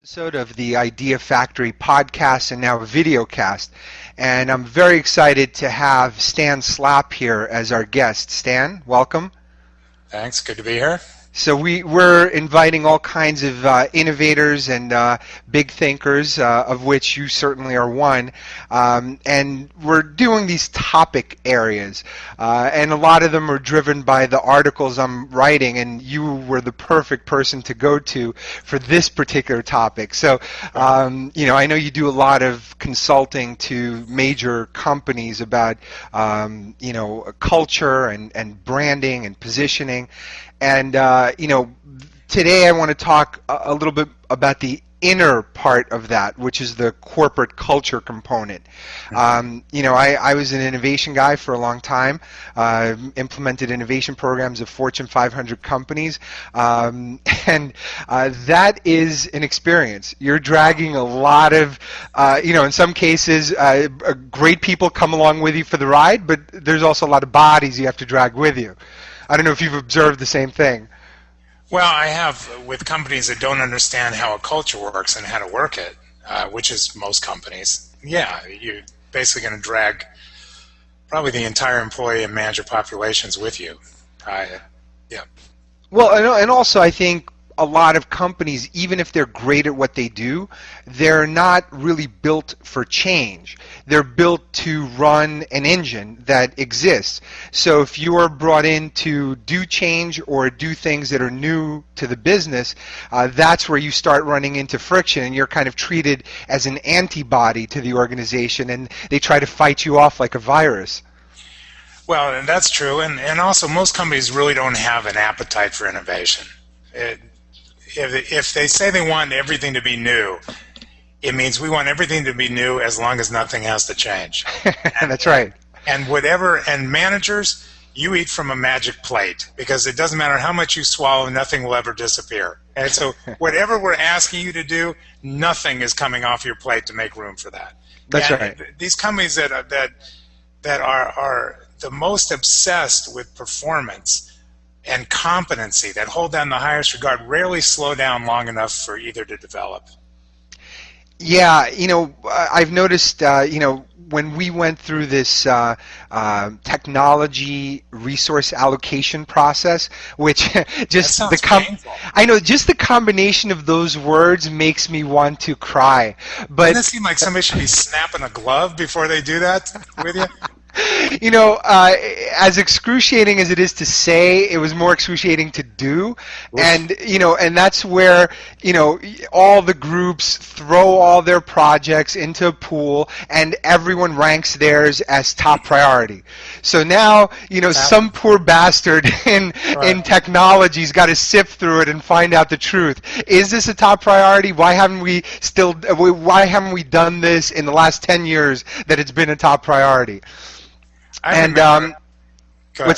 Episode of the Idea Factory podcast and now video cast. And I'm very excited to have Stan Slap here as our guest. Stan, welcome. Thanks. Good to be here. So we're inviting all kinds of innovators and big thinkers, of which you certainly are one, and we're doing these topic areas, and a lot of them are driven by the articles I'm writing, and you were the perfect person to go to for this particular topic. So, I know you do a lot of consulting to major companies about, culture and branding and positioning. And, today I want to talk a little bit about the inner part of that, which is the corporate culture component. I was an innovation guy for a long time, implemented innovation programs of Fortune 500 companies, and that is an experience. You're dragging a lot of, in some cases, great people come along with you for the ride, but there's also a lot of bodies you have to drag with you. I don't know if you've observed the same thing. Well, I have with companies that don't understand how a culture works and how to work it, which is most companies. Yeah, you're basically going to drag probably the entire employee and manager populations with you. Yeah. Well, and also I think a lot of companies, even if they're great at what they do, they're not really built for change. They're built to run an engine that exists. So if you are brought in to do change or do things that are new to the business, that's where you start running into friction, and you're kind of treated as an antibody to the organization, and they try to fight you off like a virus. Well, and that's true, and also most companies really don't have an appetite for innovation. If they say they want everything to be new, it means we want everything to be new as long as nothing has to change. That's right. And managers, you eat from a magic plate because it doesn't matter how much you swallow, nothing will ever disappear. And so whatever we're asking you to do, nothing is coming off your plate to make room for that. That's right. These companies that are the most obsessed with performance and competency, that hold down the highest regard, rarely slow down long enough for either to develop. Yeah, I've noticed, when we went through this technology resource allocation process, which just just the combination of those words makes me want to cry. But doesn't it seem like somebody should be snapping a glove before they do that with you? As excruciating as it is to say, it was more excruciating to do. And, and that's where, all the groups throw all their projects into a pool and everyone ranks theirs as top priority. So now, some poor bastard in technology's got to sift through it and find out the truth. Is this a top priority? Why haven't we done this in the last 10 years that it's been a top priority? What's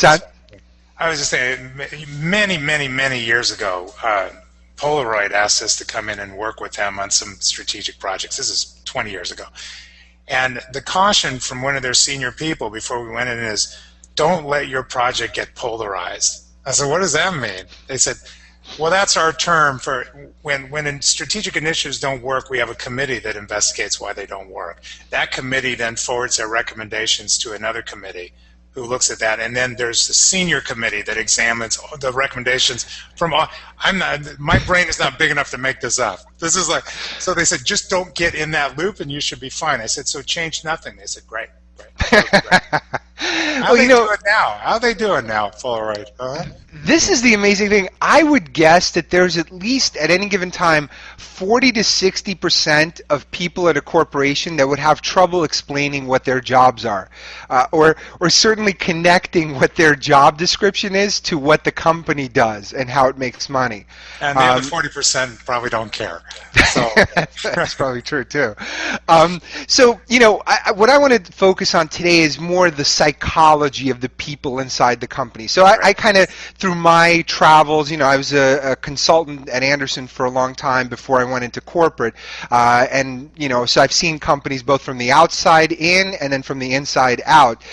that? I was just saying, many years ago, Polaroid asked us to come in and work with them on some strategic projects. This is 20 years ago. And the caution from one of their senior people before we went in is, don't let your project get polarized. I said, what does that mean? They said, well, that's our term for when strategic initiatives don't work, we have a committee that investigates why they don't work. That committee then forwards their recommendations to another committee who looks at that, and then there's the senior committee that examines the recommendations from all. My brain is not big enough to make this up. This is like, so they said, just don't get in that loop and you should be fine. I said, so change nothing. They said, great. How they doing now? How they doing now, Polaroid? This is the amazing thing. I would guess that there's at least at any given time 40 to 60% of people at a corporation that would have trouble explaining what their jobs are, or certainly connecting what their job description is to what the company does and how it makes money. And the other 40% probably don't care. So that's probably true too. What I want to focus on today is more the psychology of the people inside the company. So I kind of, through my travels, I was a consultant at Anderson for a long time before I went into corporate, and so I've seen companies both from the outside in and then from the inside out,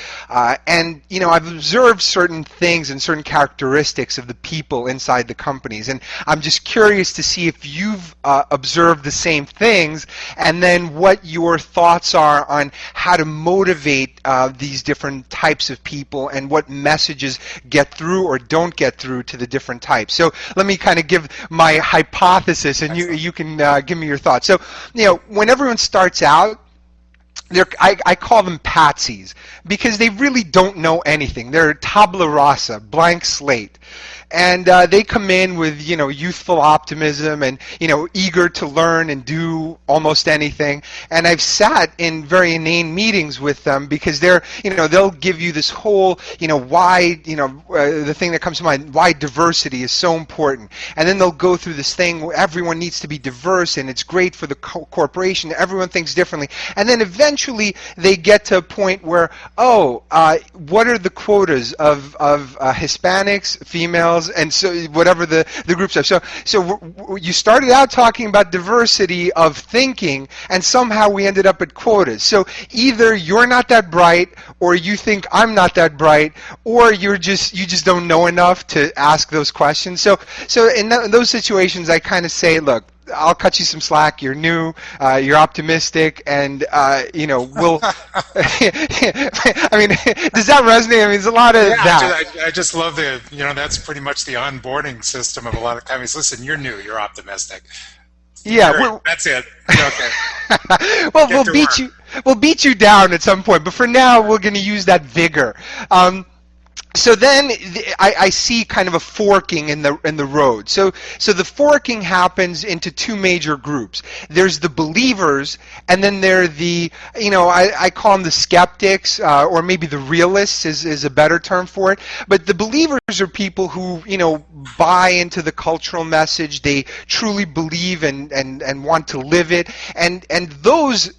and I've observed certain things and certain characteristics of the people inside the companies, and I'm just curious to see if you've observed the same things, and then what your thoughts are on how to motivate these different types of people and what messages get through or don't get through to the different types. So let me kind of give my hypothesis, and you can give me your thoughts. So when everyone starts out, I call them patsies because they really don't know anything. They're tabula rasa, blank slate. And they come in with, youthful optimism and, eager to learn and do almost anything. And I've sat in very inane meetings with them because they'll give you this whole, why, the thing that comes to mind, why diversity is so important. And then they'll go through this thing where everyone needs to be diverse and it's great for the corporation. Everyone thinks differently. And then eventually they get to a point where, what are the quotas of Hispanics, females, and so whatever the groups are. So you started out talking about diversity of thinking, and somehow we ended up at quotas. So either you're not that bright, or you think I'm not that bright, or you just don't know enough to ask those questions. So in those situations, I kind of say, look, I'll cut you some slack. You're new. You're optimistic, and we'll. I mean, does that resonate? I mean, there's a lot of that. I just love that's pretty much the onboarding system of a lot of companies. Listen, you're new. You're optimistic. Yeah, that's it. Okay. Well, we'll beat you down at some point, but for now, we're going to use that vigor. So then I see kind of a forking in the road. So the forking happens into two major groups. There's the believers, and then there are the, I call them the skeptics, or maybe the realists is a better term for it. But the believers are people who, buy into the cultural message. They truly believe and want to live it. And those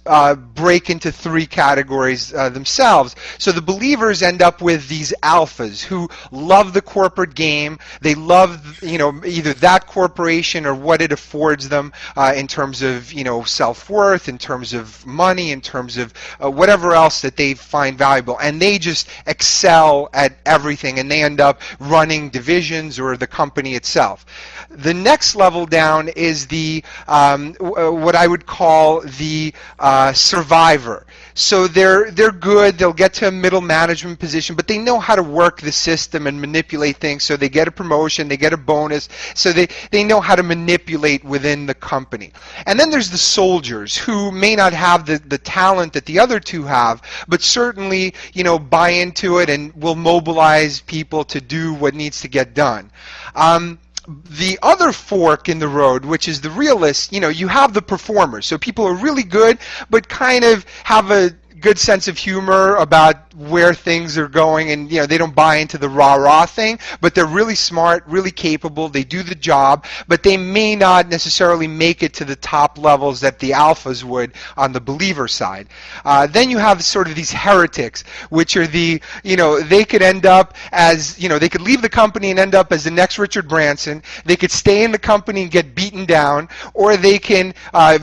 break into three categories themselves. So the believers end up with these alphas who love the corporate game. They love, either that corporation or what it affords them in terms of, self-worth, in terms of money, in terms of whatever else that they find valuable. And they just excel at everything, and they end up running divisions or the company itself. The next level down is the what I would call the survivor. So they're good. They'll get to a middle management position, but they know how to work the system and manipulate things. So they get a promotion, they get a bonus. So they know how to manipulate within the company. And then there's the soldiers who may not have the talent that the other two have, but certainly buy into it and will mobilize people to do what needs to get done. The other fork in the road, which is the realists, you have the performers. So people are really good, but kind of have a good sense of humor about where things are going, and they don't buy into the rah-rah thing, but they're really smart, really capable, they do the job, but they may not necessarily make it to the top levels that the alphas would on the believer side. Then you have sort of these heretics, which are the, they could end up as, they could leave the company and end up as the next Richard Branson, they could stay in the company and get beaten down, or they can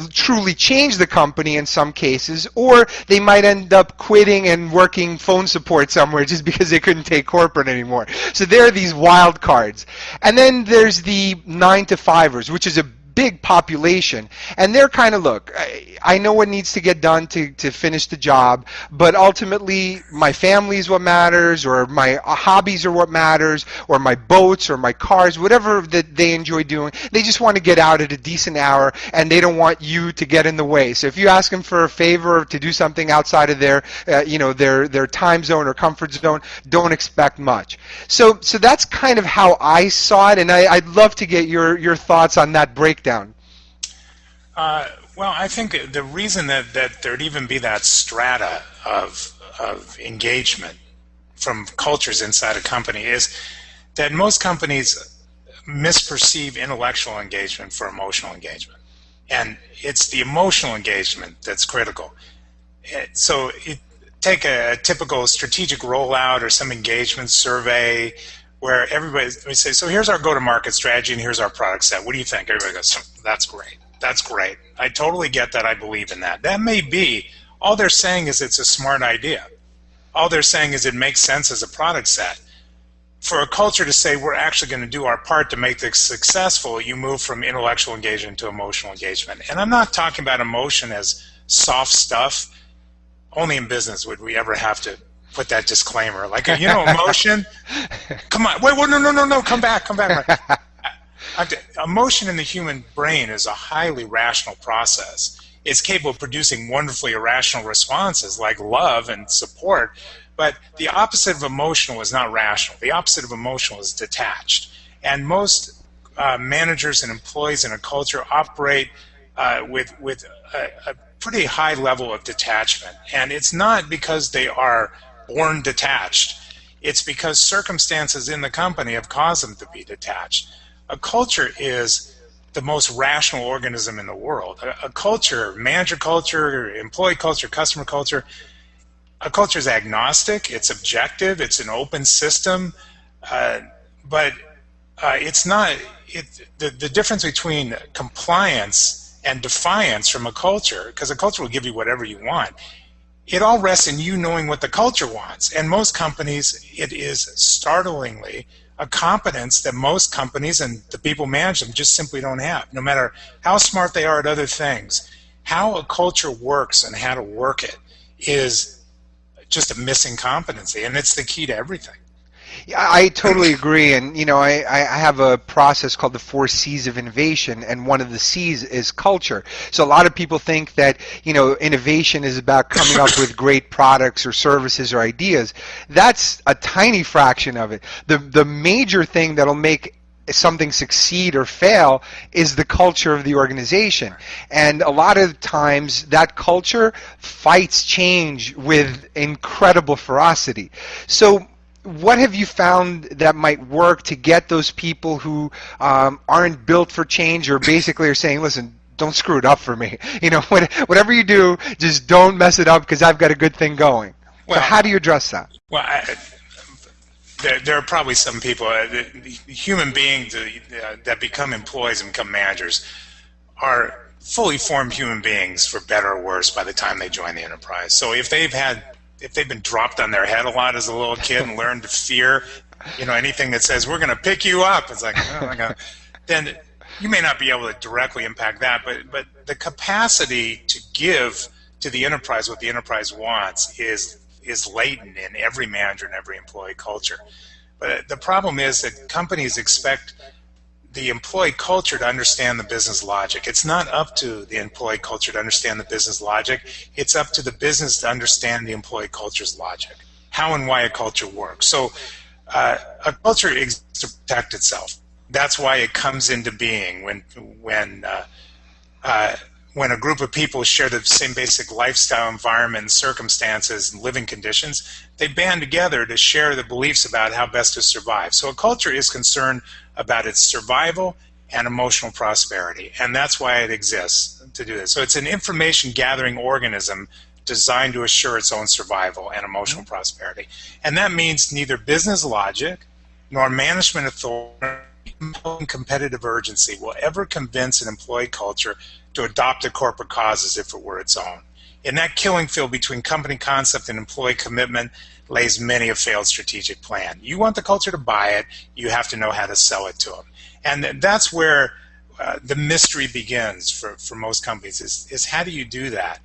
truly change the company in some cases, or they might end up quitting and working phone support somewhere just because they couldn't take corporate anymore. So there are these wild cards. And then there's the 9-to-5ers, which is a big population, and they're kind of, look, I know what needs to get done to finish the job, but ultimately my family is what matters, or my hobbies are what matters, or my boats or my cars, whatever that they enjoy doing. They just want to get out at a decent hour, and they don't want you to get in the way. So if you ask them for a favor to do something outside of their their time zone or comfort zone, don't expect much. So that's kind of how I saw it, and I'd love to get your thoughts on that breakdown. Well, I think the reason that there'd even be that strata of engagement from cultures inside a company is that most companies misperceive intellectual engagement for emotional engagement. And it's the emotional engagement that's critical. So take a typical strategic rollout or some engagement survey where we say, so here's our go-to-market strategy and here's our product set. What do you think? Everybody goes, that's great. That's great. I totally get that. I believe in that. That may be. All they're saying is it's a smart idea. All they're saying is it makes sense as a product set. For a culture to say we're actually going to do our part to make this successful, you move from intellectual engagement to emotional engagement. And I'm not talking about emotion as soft stuff. Only in business would we ever have to put that disclaimer. Like, emotion? Come on. Wait, no. Come back. Emotion in the human brain is a highly rational process. It's capable of producing wonderfully irrational responses like love and support. But the opposite of emotional is not rational. The opposite of emotional is detached. And most managers and employees in a culture operate with a pretty high level of detachment. And it's not because they are born detached. It's because circumstances in the company have caused them to be detached. A culture is the most rational organism in the world. A culture, manager culture, employee culture, customer culture, a culture is agnostic, it's objective, it's an open system, but it's not. The difference between compliance and defiance from a culture, because a culture will give you whatever you want, it all rests in you knowing what the culture wants. And most companies, it is startlingly a competence that most companies and the people who manage them just simply don't have. No matter how smart they are at other things, how a culture works and how to work it is just a missing competency, and it's the key to everything. Yeah, I totally agree, and I have a process called the 4 C's of innovation, and one of the C's is culture. So a lot of people think that innovation is about coming up with great products or services or ideas. That's a tiny fraction of it. The major thing that'll make something succeed or fail is the culture of the organization. And a lot of times that culture fights change with incredible ferocity. So what have you found that might work to get those people who aren't built for change, or basically are saying, listen, don't screw it up for me. Whatever you do, just don't mess it up because I've got a good thing going. So how do you address that? Well, there are probably some people, human beings that become employees and become managers are fully formed human beings, for better or worse, by the time they join the enterprise. So if they've been dropped on their head a lot as a little kid and learned to fear, anything that says we're going to pick you up, it's like, oh my God, then you may not be able to directly impact that, but the capacity to give to the enterprise what the enterprise wants is latent in every manager and every employee culture. But the problem is that companies expect the employee culture to understand the business logic. It's not up to the employee culture to understand the business logic. It's up to the business to understand the employee culture's logic, how and why a culture works. So a culture exists to protect itself. That's why it comes into being when a group of people share the same basic lifestyle, environment, circumstances, and living conditions. They band together to share the beliefs about how best to survive. So a culture is concerned about its survival and emotional prosperity, and that's why it exists to do this. So it's an information gathering organism designed to assure its own survival and emotional prosperity. And that means neither business logic nor management authority nor competitive urgency will ever convince an employee culture to adopt a corporate cause as if it were its own. In that killing field between company concept and employee commitment lays many a failed strategic plan. You want the culture to buy it, you have to know how to sell it to them. And that's where the mystery begins for most companies, is how do you do that?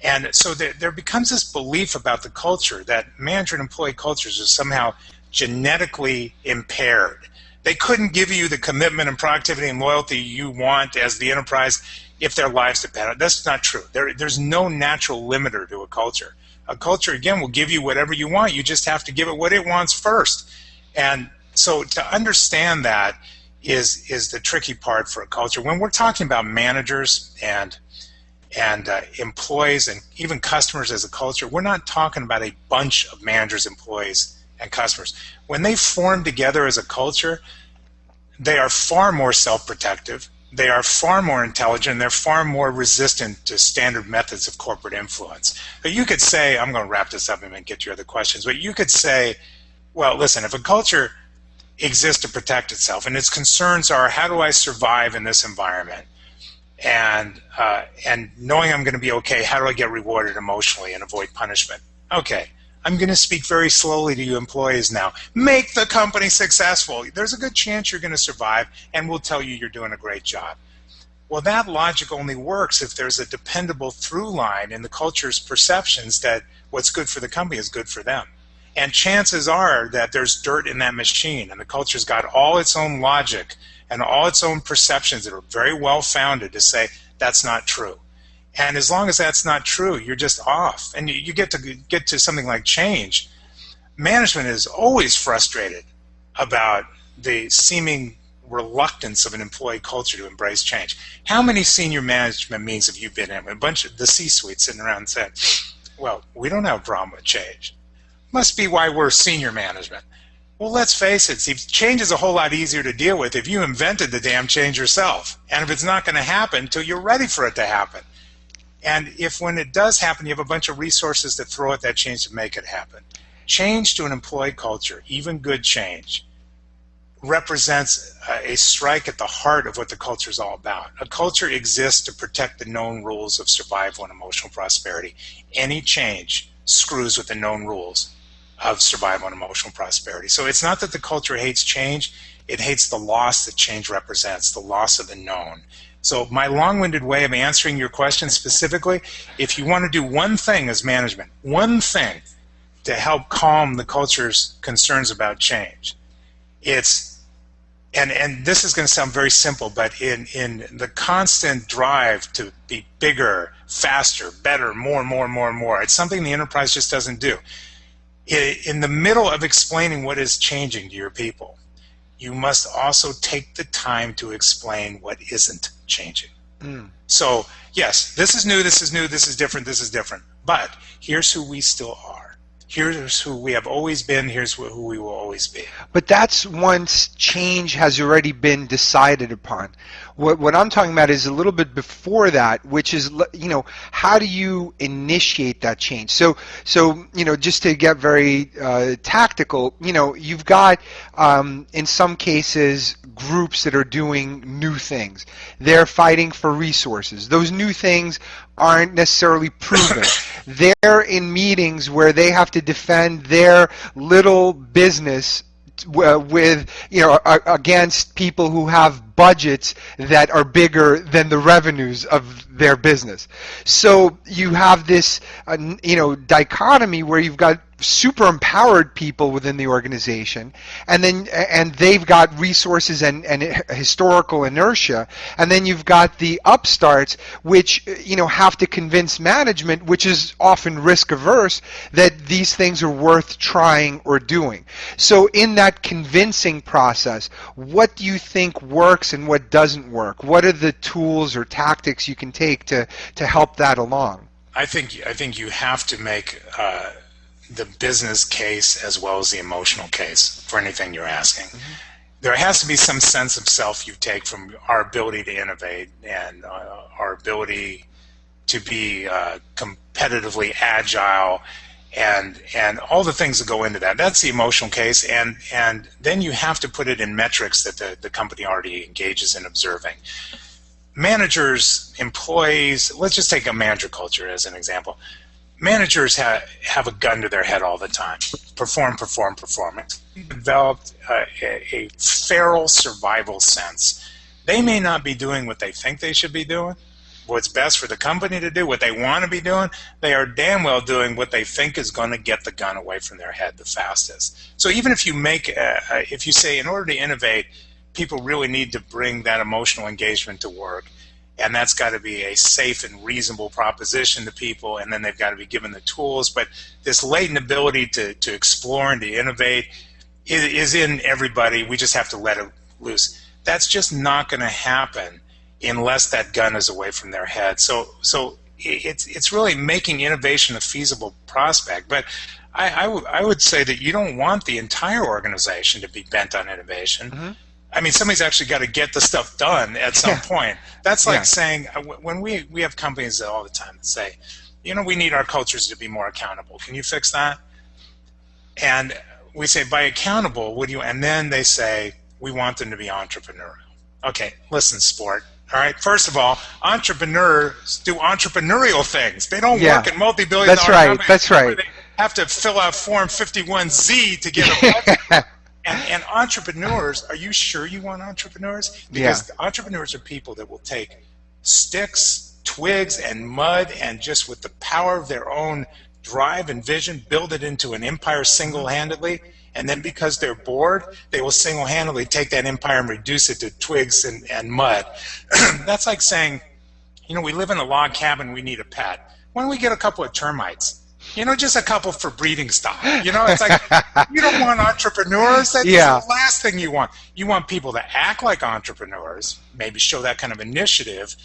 And so there becomes this belief about the culture that manager and employee cultures are somehow genetically impaired. They couldn't give you the commitment and productivity and loyalty you want as the enterprise if their lives depend on it. That's not true. There's no natural limiter to a culture. A culture, again, will give you whatever you want. You just have to give it what it wants first. And so to understand that is the tricky part for a culture. When we're talking about managers and employees and even customers as a culture, we're not talking about a bunch of managers, employees, and customers. When they form together as a culture, they are far more self-protective. they are far more intelligent, and they're far more resistant to standard methods of corporate influence. But you could say, I'm going to wrap this up and then get to your other questions, but you could say, well, listen, if a culture exists to protect itself and its concerns are, how do I survive in this environment? And knowing I'm going to be okay, how do I get rewarded emotionally and avoid punishment? Okay, I'm going to speak very slowly to you employees now. Make the company successful. There's a good chance you're going to survive, and we'll tell you you're doing a great job. Well, that logic only works if there's a dependable through line in the culture's perceptions that what's good for the company is good for them. And chances are that there's dirt in that machine, and the culture's got all its own logic and all its own perceptions that are very well founded to say that's not true. And as long as that's not true, you're just off. And you get to something like change. Management is always frustrated about the seeming reluctance of an employee culture to embrace change. How many senior management meetings have you been in? A bunch of the C-suite sitting around and saying, well, we don't have a problem with change. Must be why we're senior management. Well, let's face it, see, change is a whole lot easier to deal with if you invented the damn change yourself. And if it's not going to happen until you're ready for it to happen. And if when it does happen, you have a bunch of resources that throw at that change to make it happen. Change to an employee culture, even good change, represents a strike at the heart of what the culture is all about. A culture exists to protect the known rules of survival and emotional prosperity. Any change screws with the known rules of survival and emotional prosperity. So it's not that the culture hates change, it hates the loss that change represents, the loss of the known. So my long-winded way of answering your question specifically, if you want to do one thing as management, one thing to help calm the culture's concerns about change, it's, and this is going to sound very simple, but in the constant drive to be bigger, faster, better, more, it's something the enterprise just doesn't do. In the middle of explaining what is changing to your people, you must also take the time to explain what isn't changing. So, yes, this is new, this is different, but here's who we still are. Here's who we have always been, here's who we will always be. But that's once change has already been decided upon. What I'm talking about is a little bit before that, which is, how do you initiate that change? So just to get very tactical, you've got, in some cases, groups that are doing new things. They're fighting for resources. Those new things aren't necessarily proven. They're in meetings where they have to defend their little business with against people who have budgets that are bigger than the revenues of their business. So you have this dichotomy where you've got super empowered people within the organization, and they've got resources and historical inertia, and then you've got the upstarts which have to convince management, which is often risk averse, that these things are worth trying or doing. So in that convincing process, what do you think works and what doesn't work? What are the tools or tactics you can take to help that along? I think you have to make the business case as well as the emotional case for anything you're asking. Mm-hmm. There has to be some sense of self you take from our ability to innovate and our ability to be competitively agile and all the things that go into that. That's the emotional case, and then you have to put it in metrics that the company already engages in observing. Managers, employees, let's just take a manager culture as an example. Managers have a gun to their head all the time. Perform. Developed a feral survival sense. They may not be doing what they think they should be doing, what's best for the company to do, what they want to be doing. They are damn well doing what they think is going to get the gun away from their head the fastest. So even if you if you say in order to innovate, people really need to bring that emotional engagement to work, and that's got to be a safe and reasonable proposition to people, and then they've got to be given the tools. But this latent ability to explore and to innovate is in everybody. We just have to let it loose. That's just not going to happen unless that gun is away from their head. So it's really making innovation a feasible prospect. But I would say that you don't want the entire organization to be bent on innovation. Mm-hmm. I mean, somebody's actually got to get the stuff done at some point. That's like saying, when we have companies all the time that say, we need our cultures to be more accountable. Can you fix that? And we say, by accountable, what do you, and then they say, we want them to be entrepreneurial. Okay, listen, sport. All right, first of all, entrepreneurs do entrepreneurial things. They don't work in multi-billion-dollar companies. That's right. They have to fill out Form 51Z to get a budget. And entrepreneurs, are you sure you want entrepreneurs? Because entrepreneurs are people that will take sticks, twigs, and mud, and just with the power of their own drive and vision, build it into an empire single-handedly. And then because they're bored, they will single-handedly take that empire and reduce it to twigs and mud. That's like saying, we live in a log cabin, we need a pet. Why don't we get a couple of termites? Just a couple for breeding stock. It's like, you don't want entrepreneurs. That's the last thing you want. You want people to act like entrepreneurs, maybe show that kind of initiative,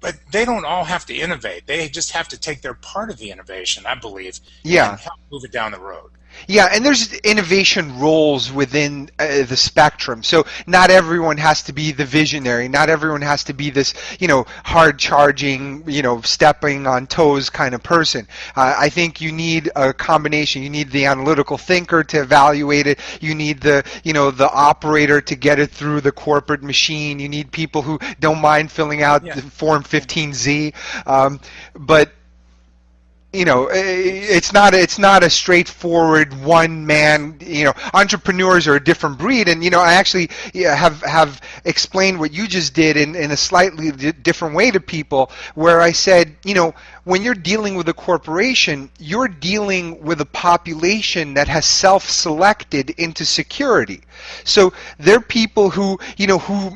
but they don't all have to innovate. They just have to take their part of the innovation, I believe, and help move it down the road. Yeah, and there's innovation roles within the spectrum. So not everyone has to be the visionary. Not everyone has to be this, hard-charging, stepping on toes kind of person. I think you need a combination. You need the analytical thinker to evaluate it. You need the, the operator to get it through the corporate machine. You need people who don't mind filling out the Form 15Z. But it's not a straightforward one man. Entrepreneurs are a different breed, and I actually have explained what you just did in a slightly different way to people, where I said, when you're dealing with a corporation, you're dealing with a population that has self-selected into security. So they're people who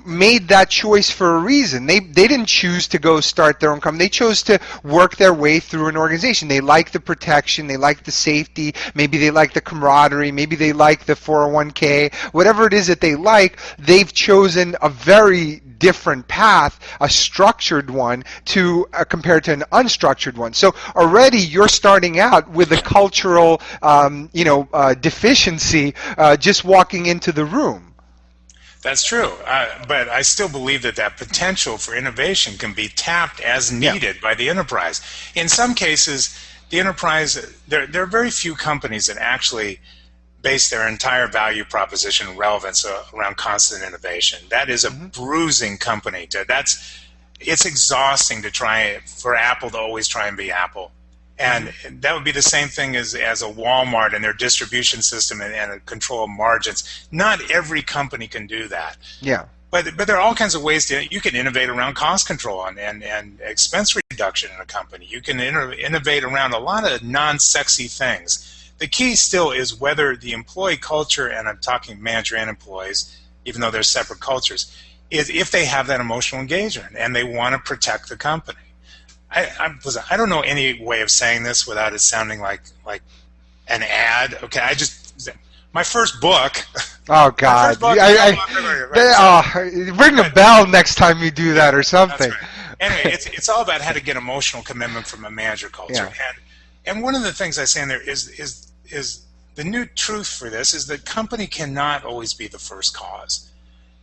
made that choice for a reason. They didn't choose to go start their own company. They chose to work their way through an organization. They like the protection. They like the safety. Maybe they like the camaraderie. Maybe they like the 401k. Whatever it is that they like, they've chosen a very different path, a structured one, to compared to an unstructured one. So already you're starting out with a cultural, deficiency just walking into the room. That's true, but I still believe that potential for innovation can be tapped as needed by the enterprise. In some cases, the enterprise, there are very few companies that actually base their entire value proposition and relevance around constant innovation. That is a bruising company. It's exhausting to try for Apple to always try and be Apple. And that would be the same thing as a Walmart and their distribution system and a control of margins. Not every company can do that. Yeah. But there are all kinds of ways you can innovate around cost control and expense reduction in a company. You can innovate around a lot of non-sexy things. The key still is whether the employee culture, and I'm talking manager and employees, even though they're separate cultures, is if they have that emotional engagement and they want to protect the company. I don't know any way of saying this without it sounding like an ad. Okay, my first book. Oh God! Ring a bell next time you do that or something. That's right. Anyway, it's all about how to get emotional commitment from a manager culture. Yeah. And one of the things I say in there is the new truth for this is that company cannot always be the first cause.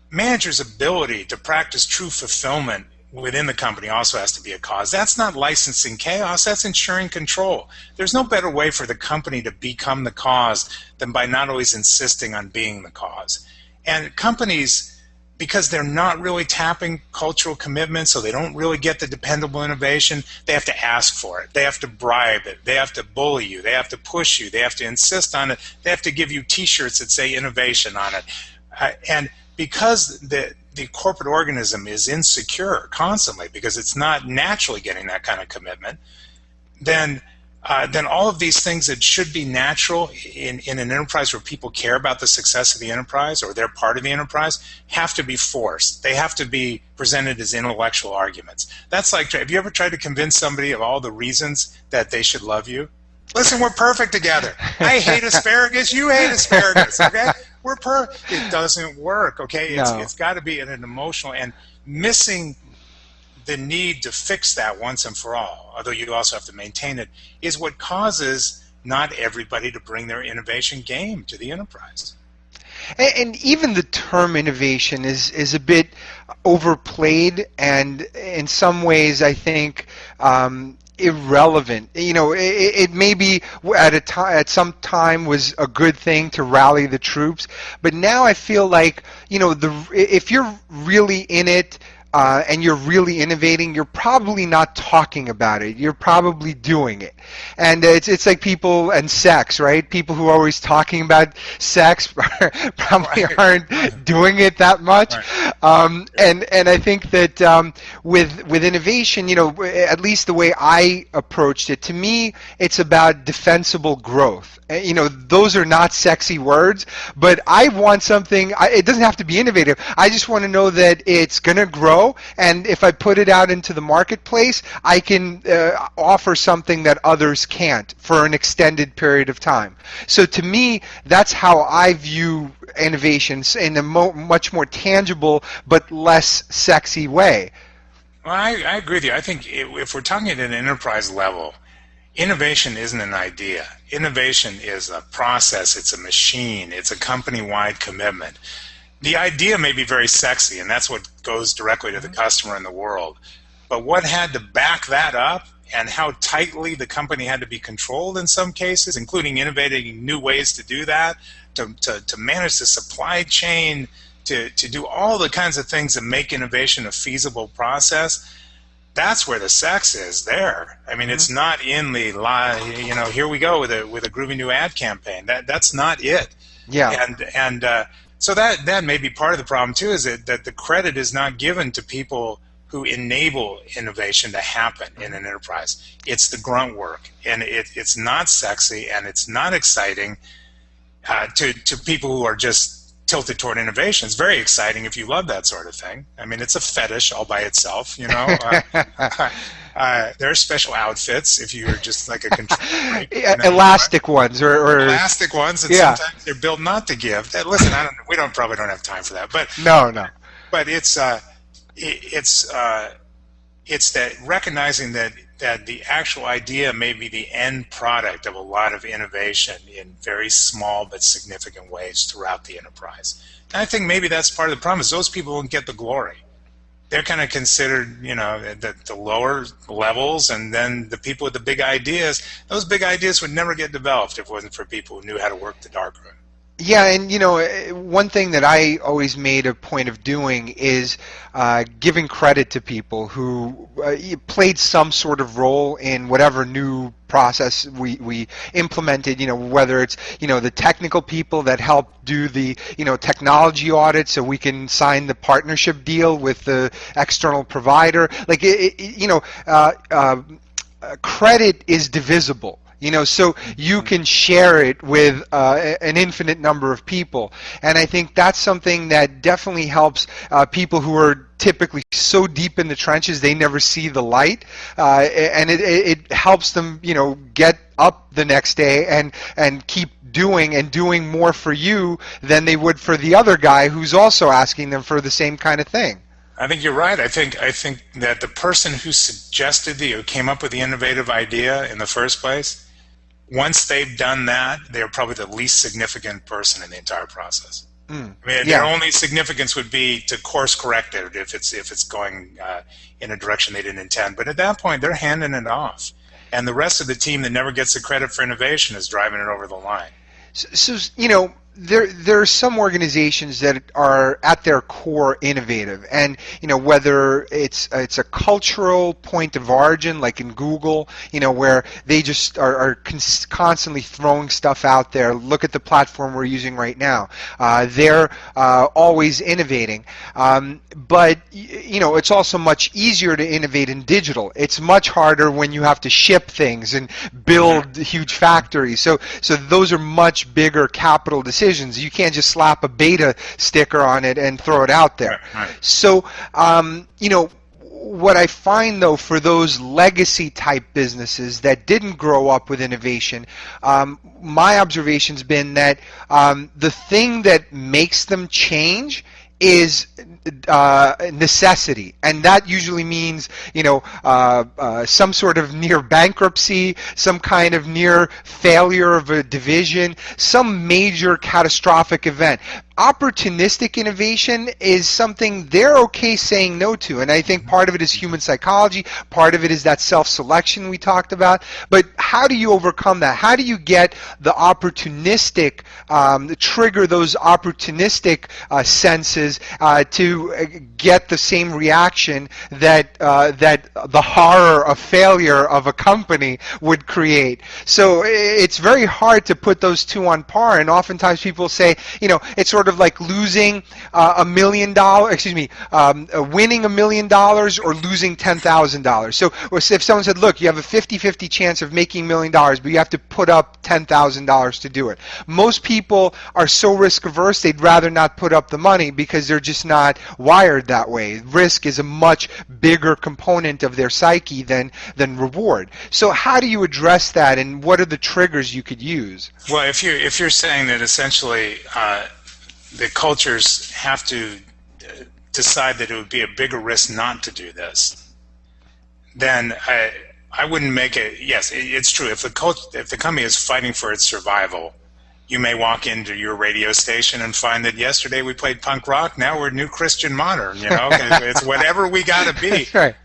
Managers' ability to practice true fulfillment within the company also has to be a cause. That's not licensing chaos, that's ensuring control. There's no better way for the company to become the cause than by not always insisting on being the cause. And companies, because they're not really tapping cultural commitment, so they don't really get the dependable innovation, they have to ask for it. They have to bribe it. They have to bully you. They have to push you. They have to insist on it. They have to give you T-shirts that say innovation on it. And because the corporate organism is insecure constantly because it's not naturally getting that kind of commitment, then all of these things that should be natural in an enterprise where people care about the success of the enterprise or they're part of the enterprise have to be forced. They have to be presented as intellectual arguments. That's like, have you ever tried to convince somebody of all the reasons that they should love you? Listen, we're perfect together. I hate asparagus. You hate asparagus. Okay, it doesn't work. Okay, it's got to be an emotional and missing the need to fix that once and for all. Although you also have to maintain it, is what causes not everybody to bring their innovation game to the enterprise. And even the term innovation is a bit overplayed, and in some ways, I think. Irrelevant. It maybe at some time was a good thing to rally the troops, but now I feel like if you're really in it. And you're really innovating, you're probably not talking about it. You're probably doing it. And it's like people and sex, right? People who are always talking about sex probably aren't doing it that much. And I think that with innovation, at least the way I approached it, to me, it's about defensible growth. Those are not sexy words, but I want something. It doesn't have to be innovative. I just want to know that it's going to grow. And if I put it out into the marketplace, I can offer something that others can't for an extended period of time. So to me, that's how I view innovations in a much more tangible but less sexy way. Well, I agree with you. I think if we're talking at an enterprise level, innovation isn't an idea. Innovation is a process, it's a machine, it's a company-wide commitment. The idea may be very sexy, and that's what goes directly to the customer in the world. But what had to back that up, and how tightly the company had to be controlled in some cases, including innovating new ways to do that, to manage the supply chain, to do all the kinds of things that make innovation a feasible process, that's where the sex is there. I mean, it's not in the, here we go with a groovy new ad campaign. That's not it. Yeah. And so that may be part of the problem too, is that the credit is not given to people who enable innovation to happen in an enterprise. It's the grunt work, and it's not sexy, and it's not exciting to people who are just tilted toward innovation. It's very exciting if you love that sort of thing. I mean, it's a fetish all by itself, there are special outfits if you're just like a control freak, elastic ones or elastic ones that sometimes they're built not to give. Listen, we probably don't have time for that, but no. But it's that recognizing that the actual idea may be the end product of a lot of innovation in very small but significant ways throughout the enterprise. And I think maybe that's part of the problem, is those people won't get the glory. They're kind of considered, the lower levels, and then the people with the big ideas, those big ideas would never get developed if it wasn't for people who knew how to work the darkroom. Yeah, and one thing that I always made a point of doing is giving credit to people who played some sort of role in whatever new process we implemented, whether it's, the technical people that help do the, technology audit so we can sign the partnership deal with the external provider. Like, credit is divisible. So you can share it with an infinite number of people. And I think that's something that definitely helps people who are typically so deep in the trenches they never see the light. And it helps them, get up the next day and keep doing more for you than they would for the other guy who's also asking them for the same kind of thing. I think you're right. I think that the person who suggested who came up with the innovative idea in the first place, once they've done that, they're probably the least significant person in the entire process. Their only significance would be to course correct it if it's going in a direction they didn't intend. But at that point, they're handing it off, and the rest of the team that never gets the credit for innovation is driving it over the line. So there are some organizations that are at their core innovative, and whether it's a cultural point of origin, like in Google, where they just are constantly throwing stuff out there. Look at the platform we're using right now. They're always innovating, but it's also much easier to innovate in digital. It's much harder when you have to ship things and build huge factories. So those are much bigger capital decisions. You can't just slap a beta sticker on it and throw it out there. Right. So, what I find, though, for those legacy type businesses that didn't grow up with innovation, my observation's been that the thing that makes them change is necessity, and that usually means some sort of near bankruptcy, some kind of near failure of a division, some major catastrophic event. opportunistic innovation is something they're okay saying no to. And I think part of it is human psychology, part of it is that self-selection we talked about. But how do you overcome that? How do you get the opportunistic, trigger those opportunistic senses to get the same reaction that the horror of failure of a company would create? So it's very hard to put those two on par, and oftentimes people say, it's sort of like losing $1 million, winning $1 million or losing $10,000. So if someone said, look, you have a 50-50 chance of making $1 million, but you have to put up $10,000 to do it. Most people are so risk averse, they'd rather not put up the money because they're just not wired that way. Risk is a much bigger component of their psyche than reward. So how do you address that, and what are the triggers you could use? Well, if you're saying that essentially the cultures have to decide that it would be a bigger risk not to do this, then I wouldn't make it. Yes, it's true. If the company is fighting for its survival, you may walk into your radio station and find that yesterday we played punk rock, now we're new Christian modern. It's whatever we got to be. Right.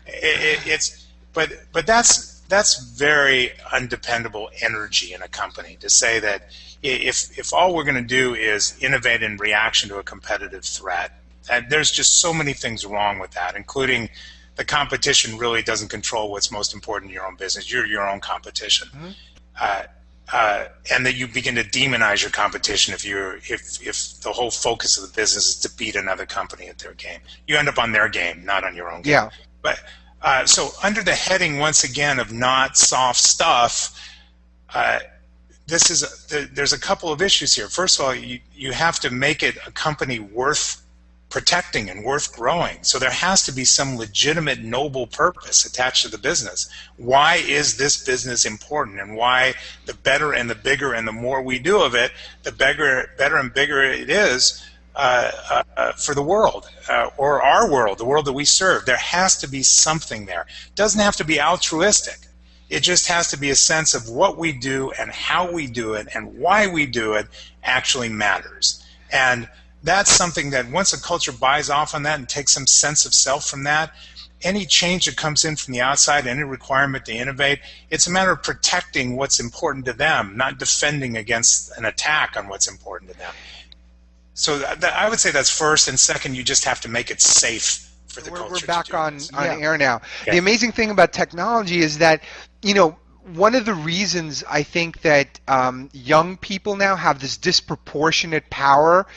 But that's very undependable energy in a company to say that if all we're going to do is innovate in reaction to a competitive threat, there's just so many things wrong with that, including the competition really doesn't control what's most important in your own business. You're your own competition. Mm-hmm. And that you begin to demonize your competition if the whole focus of the business is to beat another company at their game. You end up on their game, not on your own game. Yeah. But so under the heading, once again, of not soft stuff, there's a couple of issues here. First of all, you have to make it a company worth protecting and worth growing. So there has to be some legitimate, noble purpose attached to the business. Why is this business important, and why the better and the bigger and the more we do of it, the better and bigger it is for the world, or our world, the world that we serve. There has to be something there. It doesn't have to be altruistic. It just has to be a sense of what we do and how we do it and why we do it actually matters. And that's something that once a culture buys off on that and takes some sense of self from that, any change that comes in from the outside, any requirement to innovate, it's a matter of protecting what's important to them, not defending against an attack on what's important to them. So I would say that's first, and second, you just have to make it safe for the culture. We're back on air now. Okay. The amazing thing about technology is that, one of the reasons I think that young people now have this disproportionate power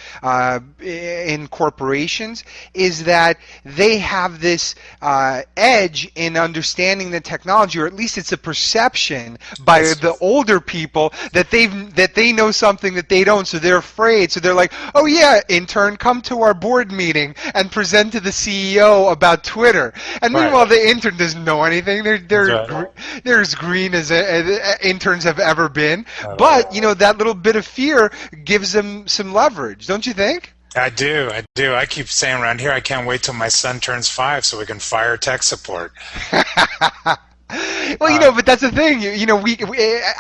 in corporations is that they have this edge in understanding the technology, or at least it's a perception by the older people that they know something that they don't, so they're afraid. So they're like, oh yeah, intern, come to our board meeting and present to the CEO about Twitter. And meanwhile, the intern doesn't know anything. They're as green as interns have ever been. But, that little bit of fear gives them some leverage, don't you think? I do. I keep saying around here, I can't wait till my son turns 5 so we can fire tech support. Well, but that's the thing.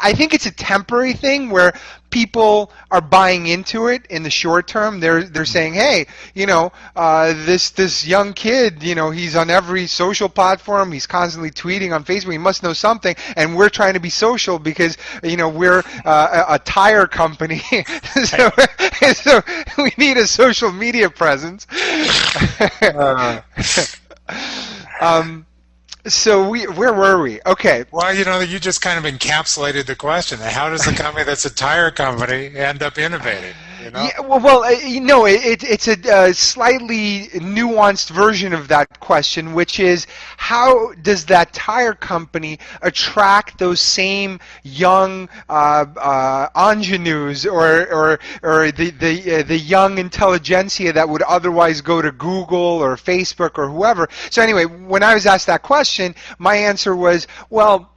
I think it's a temporary thing where people are buying into it in the short term. They're saying, hey, this young kid, he's on every social platform. He's constantly tweeting on Facebook. He must know something. And we're trying to be social because, we're a tire company. so we need a social media presence. So where were we? Okay. Well, you just kind of encapsulated the question. How does a company that's a tire company end up innovating? Yeah, well, it's a slightly nuanced version of that question, which is how does that tire company attract those same young ingenues or the young intelligentsia that would otherwise go to Google or Facebook or whoever? So anyway, when I was asked that question, my answer was, well,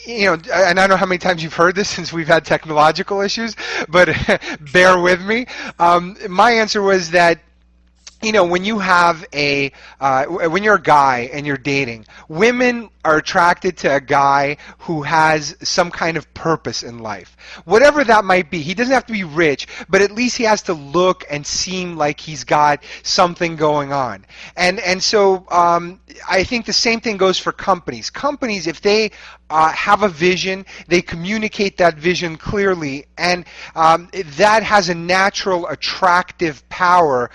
and I don't know how many times you've heard this since we've had technological issues, but bear with me. My answer was that, when you have when you're a guy and you're dating, women are attracted to a guy who has some kind of purpose in life. Whatever that might be. He doesn't have to be rich, but at least he has to look and seem like he's got something going on. And so I think the same thing goes for companies. Companies, if they have a vision, they communicate that vision clearly, and that has a natural attractive power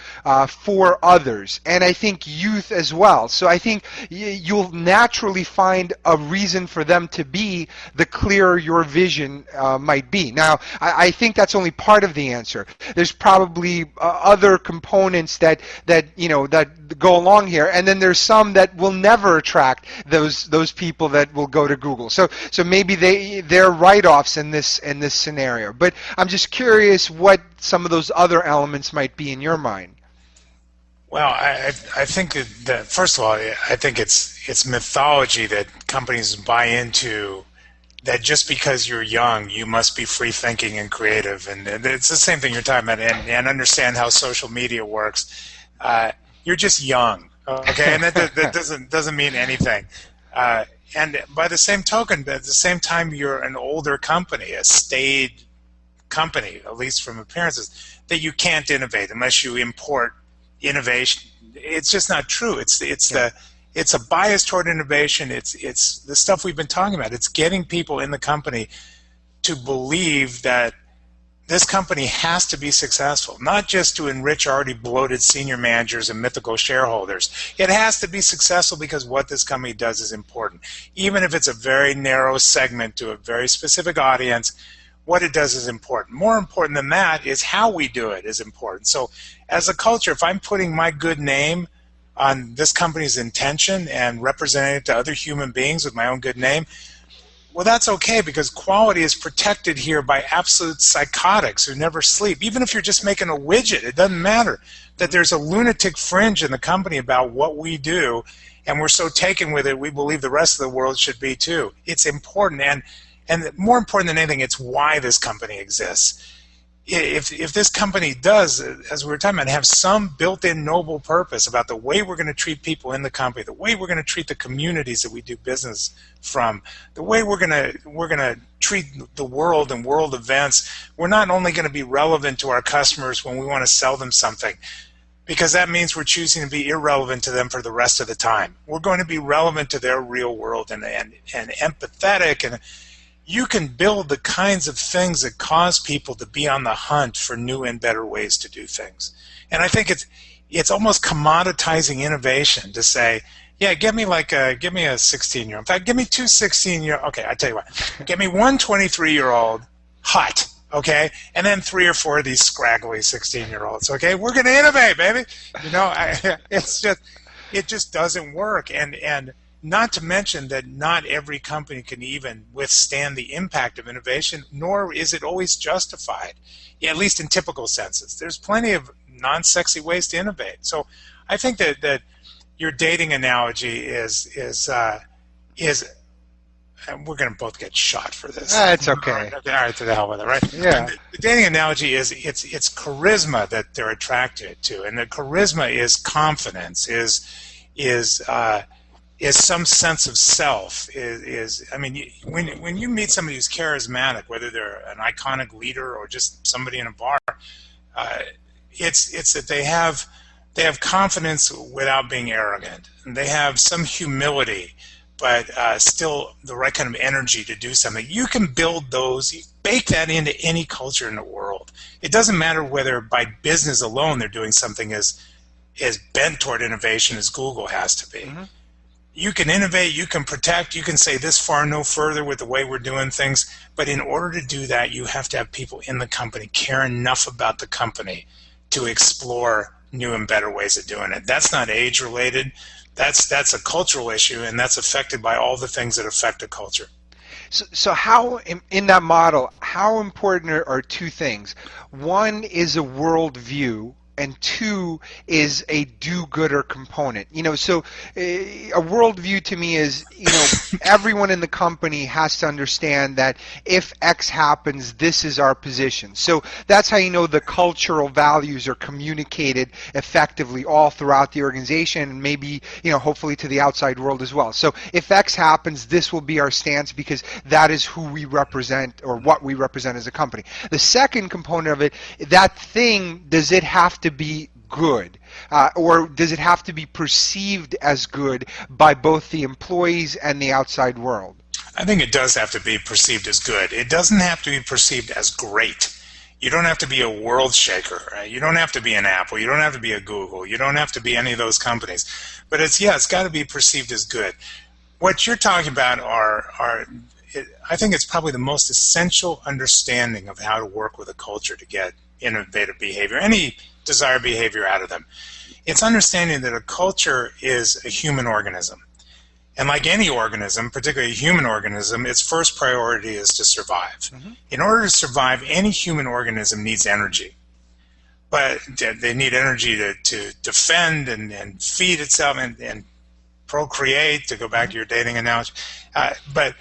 for others, and I think youth as well. So I think you'll naturally find a reason for them to be the clearer your vision might be. Now, I think that's only part of the answer. There's probably other components that go along here, and then there's some that will never attract those people that will go to Google. So maybe they're write-offs in this scenario. But I'm just curious what some of those other elements might be in your mind. Well, I think that first of all, I think it's mythology that companies buy into, that just because you're young, you must be free-thinking and creative, and it's the same thing you're talking about, and understand how social media works. You're just young, okay, and that doesn't mean anything. And by the same token, at the same time, you're an older company, a staid company, at least from appearances, that you can't innovate unless you import innovation. It's just not true. It's a bias toward innovation. It's the stuff we've been talking about. It's getting people in the company to believe that this company has to be successful, not just to enrich already bloated senior managers and mythical shareholders. It has to be successful because what this company does is important. Even if it's a very narrow segment to a very specific audience, what it does is important. More important than that is how we do it is important. So as a culture, if I'm putting my good name on this company's intention and representing it to other human beings with my own good name, well, that's okay, because quality is protected here by absolute psychotics who never sleep. Even if you're just making a widget, it doesn't matter. That there's a lunatic fringe in the company about what we do, and we're so taken with it, we believe the rest of the world should be too. It's important, and more important than anything, it's why this company exists. If this company does, as we were talking about, have some built-in noble purpose about the way we're going to treat people in the company, the way we're going to treat the communities that we do business from, the way we're going to treat the world and world events, we're not only going to be relevant to our customers when we want to sell them something, because that means we're choosing to be irrelevant to them for the rest of the time. We're going to be relevant to their real world and empathetic, and you can build the kinds of things that cause people to be on the hunt for new and better ways to do things. And I think it's almost commoditizing innovation to say, yeah, give me a 16-year-old. In fact, give me two 16-year-old. Okay, I tell you what. Give me one 23-year-old hot, okay, and then 3 or 4 of these scraggly 16-year-olds. Okay, we're going to innovate, baby. It just doesn't work. And not to mention that not every company can even withstand the impact of innovation, nor is it always justified, at least in typical senses. There's plenty of non-sexy ways to innovate. So I think that your dating analogy is and we're going to both get shot for this. It's okay. All right, to the hell with it, right? Yeah. The dating analogy is it's charisma that they're attracted to, and the charisma is confidence, is some sense of self. When you meet somebody who's charismatic, whether they're an iconic leader or just somebody in a bar, it's that they have confidence without being arrogant, and they have some humility, but still the right kind of energy to do something. You can build those, you bake that into any culture in the world. It doesn't matter whether by business alone they're doing something as bent toward innovation as Google has to be. Mm-hmm. You can innovate, you can protect, you can say this far, no further with the way we're doing things. But in order to do that, you have to have people in the company care enough about the company to explore new and better ways of doing it. That's not age related. That's a cultural issue, and that's affected by all the things that affect a culture. So how, in that model, how important are two things? One is a worldview, and two is a do-gooder component. So a worldview to me is, everyone in the company has to understand that if X happens, this is our position. So that's how the cultural values are communicated effectively all throughout the organization, and maybe, hopefully to the outside world as well. So if X happens, this will be our stance because that is who we represent or what we represent as a company. The second component of it, that thing, does it have to be good? Or does it have to be perceived as good by both the employees and the outside world? I think it does have to be perceived as good. It doesn't have to be perceived as great. You don't have to be a world shaker. Right? You don't have to be an Apple. You don't have to be a Google. You don't have to be any of those companies. But it's got to be perceived as good. What you're talking about I think it's probably the most essential understanding of how to work with a culture to get innovative behavior, any desired behavior out of them. It's understanding that a culture is a human organism. And like any organism, particularly a human organism, its first priority is to survive. Mm-hmm. In order to survive, any human organism needs energy. But they need energy to defend and feed itself and procreate, to go back to your dating analogy. But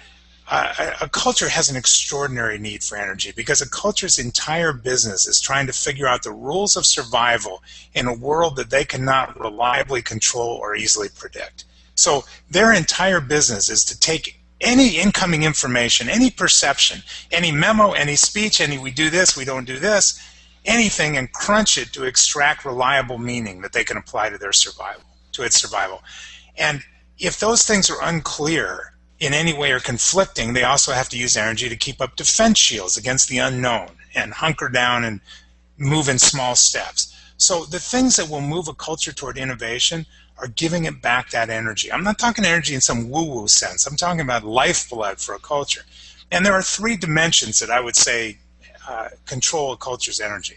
a culture has an extraordinary need for energy because a culture's entire business is trying to figure out the rules of survival in a world that they cannot reliably control or easily predict. So their entire business is to take any incoming information, any perception, any memo, any speech, any we do this, we don't do this, anything, and crunch it to extract reliable meaning that they can apply to their survival, to its survival. And if those things are unclear in any way or conflicting, they also have to use energy to keep up defense shields against the unknown and hunker down and move in small steps. So the things that will move a culture toward innovation are giving it back that energy. I'm not talking energy in some woo-woo sense. I'm talking about lifeblood for a culture. And there are three dimensions that I would say control a culture's energy.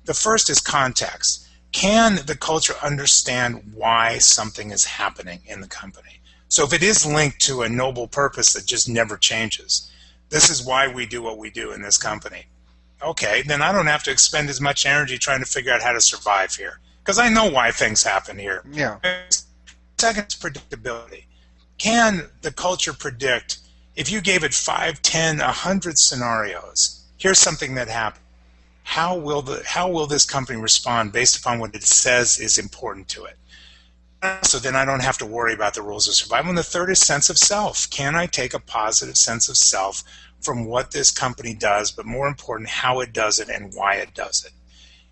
The first is context. Can the culture understand why something is happening in the company? So if it is linked to a noble purpose that just never changes, this is why we do what we do in this company. Okay, then I don't have to expend as much energy trying to figure out how to survive here, because I know why things happen here. Yeah. Second is predictability. Can the culture predict, if you gave it 5, 10, 100 scenarios, here's something that happened. How will this company respond based upon what it says is important to it? So then I don't have to worry about the rules of survival. And the third is sense of self. Can I take a positive sense of self from what this company does, but more important, how it does it and why it does it?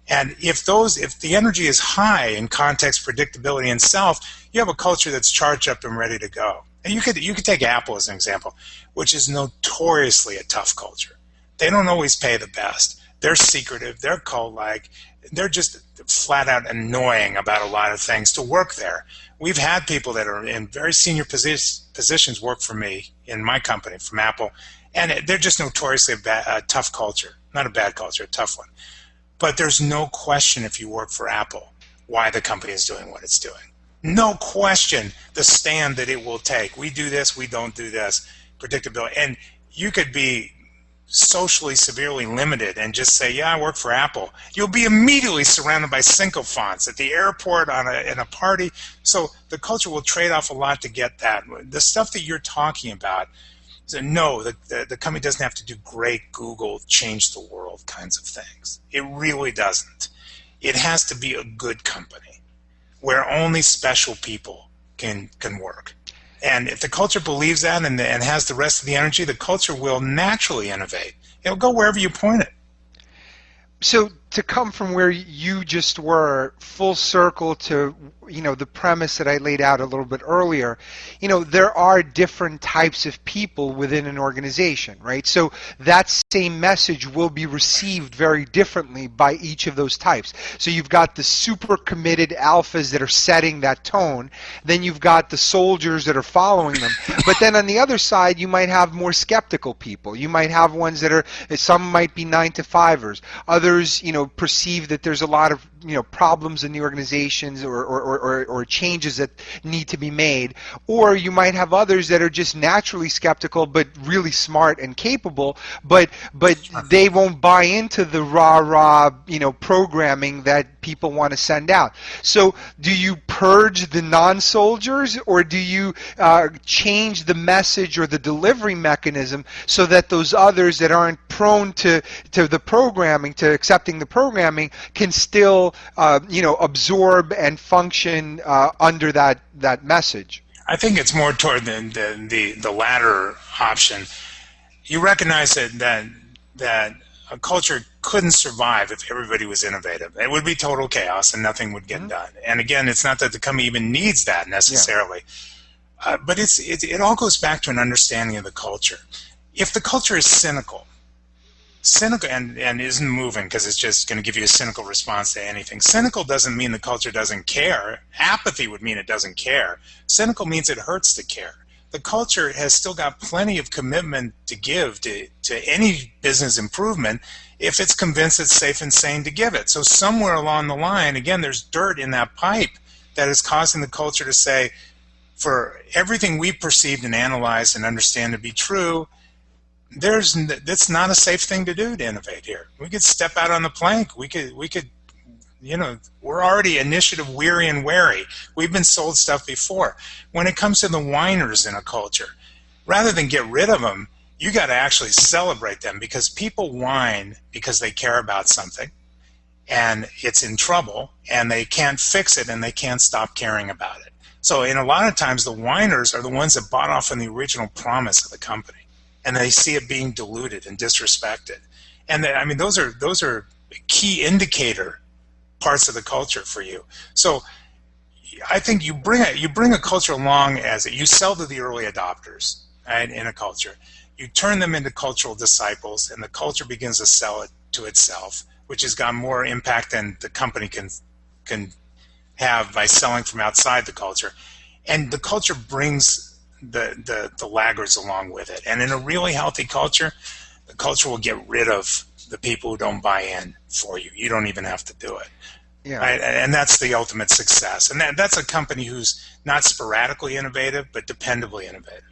And if the energy is high in context, predictability, and self, you have a culture that's charged up and ready to go. And you could take Apple as an example, which is notoriously a tough culture. They don't always pay the best. They're secretive. They're cult-like. They're just flat out annoying about a lot of things to work there. We've had people that are in very senior positions work for me in my company from Apple, and they're just notoriously a tough culture. Not a bad culture, a tough one. But there's no question if you work for Apple why the company is doing what it's doing. No question the stand that it will take. We do this, we don't do this. Predictability. And you could be socially severely limited and just say, yeah, I work for Apple. You'll be immediately surrounded by sycophants at the airport, in a party. So the culture will trade off a lot to get that. The stuff that you're talking about, no, the company doesn't have to do great Google, change the world kinds of things. It really doesn't. It has to be a good company where only special people can work. And if the culture believes that and has the rest of the energy, the culture will naturally innovate. It'll go wherever you point it. So to come from where you just were full circle to the premise that I laid out a little bit earlier, there are different types of people within an organization, right? So that same message will be received very differently by each of those types. So you've got the super committed alphas that are setting that tone, then you've got the soldiers that are following them, but then on the other side you might have more skeptical people. You might have ones that are, some might be 9-to-5ers, others perceive that there's a lot of problems in the organizations or changes that need to be made, or you might have others that are just naturally skeptical but really smart and capable, but they won't buy into the rah programming that people want to send out. So do you purge the non-soldiers, or do you change the message or the delivery mechanism so that those others that aren't prone to the programming, to accepting the programming, can still absorb and function under that message? I think it's more toward the latter option. You recognize that a culture couldn't survive if everybody was innovative. It would be total chaos and nothing would get done. And again, it's not that the company even needs that necessarily. But it all goes back to an understanding of the culture. If the culture is cynical and isn't moving because it's just going to give you a cynical response to anything. Cynical doesn't mean the culture doesn't care. Apathy would mean it doesn't care. Cynical means it hurts to care. The culture has still got plenty of commitment to give to any business improvement if it's convinced it's safe and sane to give it. So somewhere along the line, again, there's dirt in that pipe that is causing the culture to say, for everything we perceived and analyzed and understand to be true, that's not a safe thing to do to innovate here. We could step out on the plank. We could we're already initiative weary and wary. We've been sold stuff before. When it comes to the whiners in a culture, rather than get rid of them, you got to actually celebrate them, because people whine because they care about something and it's in trouble and they can't fix it and they can't stop caring about it. So in a lot of times, the whiners are the ones that bought off on the original promise of the company, and they see it being diluted and disrespected. And those are key indicator parts of the culture for you. So I think you bring a culture along as you sell to the early adopters, right, in a culture. You turn them into cultural disciples, and the culture begins to sell it to itself, which has got more impact than the company can have by selling from outside the culture. And the culture brings the laggards along with it. And in a really healthy culture, the culture will get rid of the people who don't buy in for you. You don't even have to do it. Yeah. Right? And that's the ultimate success. And that's a company who's not sporadically innovative, but dependably innovative.